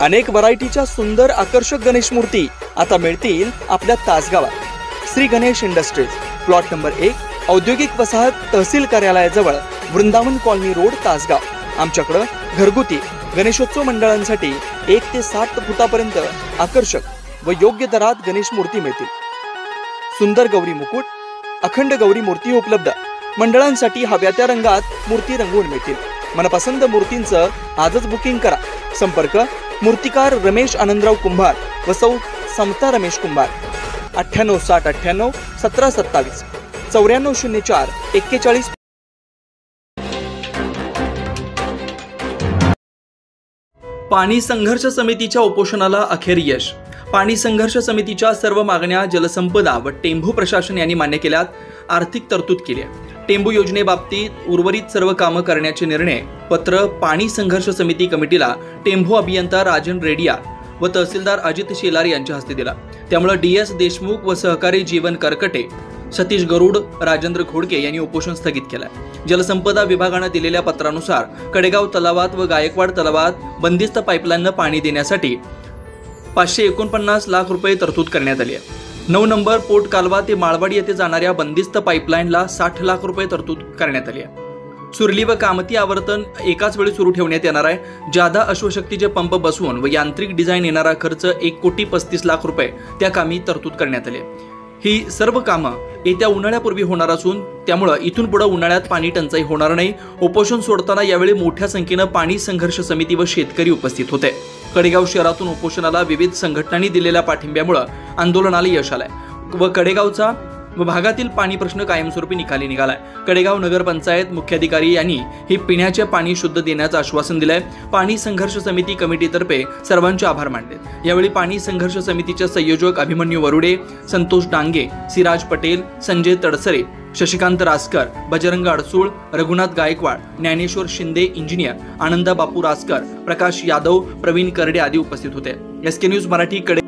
अनेक व्हरायटीच्या सुंदर आकर्षक गणेश मूर्ती आता मिळतील आपल्या तासगावात। Shri Ganesh industries, plot number 1, औद्योगिक वसाहत, तहसील कार्यालयाजवळ, वृंदावन कॉलनी रोड, तासगाव। आमच्याकडे घरगुती गणेशोत्सव मंडळांसाठी 1 ते 7 फुटापर्यंत आकर्षक व योग्य दरात गणेश मूर्ती मिळतील। सुंदर गौरी मुकुट, अखंड गौरी मूर्ती उपलब्ध। मंडळांसाठी हव्या त्या रंगात मूर्ती रंगवून मिळतील। मनपसंत मूर्तींचं आजच बुकिंग करा। संपर्क मूर्तिकार रमेश आनंदराव कुंभार व सौ समता रमेश कुंभार, 986098 1727, 9404 41। पाणी संघर्ष समितीच्या उपोषणाला अखेर यश। पाणी संघर्ष समितीच्या सर्व मागण्या जलसंपदा व टेंभू प्रशासन यांनी मान्य केल्यात। आर्थिक तरतूद केली आहे। टेंभू योजनेबाबतीत उर्वरित सर्व कामं करण्याचे निर्णय पत्र पाणी संघर्ष समिती कमिटीला टेंभू अभियंता राजन रेडिया व तहसीलदार अजित शेलार यांच्या हस्ते दिला। त्यामुळे DS देशमुख व सहकारी जीवन करकटे, सतीश गरुड, राजेंद्र खोडके यांनी उपोषण स्थगित केलं। जलसंपदा विभागाने दिलेल्या पत्रानुसार कडेगाव तलावात व गायकवाड तलावात बंदिस्त पाईपलाईनने पाणी देण्यासाठी 549 लाख रुपये तरतूद करण्यात आली आहे। 9 नंबर पोर्ट कालवा ते माळवाडी येथे जाणाऱ्या बंदिस्त पाईपलाईनला 60 लाख रुपये तरतूद करण्यात आली आहे। सुरली व कामती आवर्तन एकाच वेळी सुरू ठेवण्यात येणार आहे। जादा अश्वशक्तीचे पंप बसवून व यांत्रिक डिझाईन येणारा खर्च 1,35,00,000 रुपये त्या कामी तरतूद करण्यात आली आहे। ही सर्व कामं येत्या उन्हाळ्यापूर्वी होणार असून त्यामुळे इथून पुढे उन्हाळ्यात पाणी टंचाई होणार नाही। उपोषण सोडताना यावेळी मोठ्या संख्येने पाणी संघर्ष समिती व शेतकरी उपस्थित होते। कडेगाव शहरातून उपोषणाला विविध संघटनांनी दिलेल्या पाठिंब्यामुळे आंदोलनाला यश आलंय व कडेगावचा व भागातील पाणी प्रश्न कायमस्वरूपी निकाली निघालाय। कडेगाव नगरपंचायत मुख्याधिकारी यांनी ही पिण्याचे पाणी शुद्ध देण्याचं आश्वासन दिलंय। पाणी संघर्ष समिती कमिटीतर्फे सर्वांचे आभार मानले। यावेळी पाणी संघर्ष समितीचे संयोजक अभिमन्यू वरुडे, संतोष डांगे, सिराज पटेल, संजय तडसरे, शशिकांत रासकर, बजरंग अडसूळ, रघुनाथ गायकवाड, ज्ञानेश्वर शिंदे इंजिनियर, आनंदा बापू रासकर, प्रकाश यादव, प्रवीण करडे आदी उपस्थित होते। SK न्यूज मराठी कडे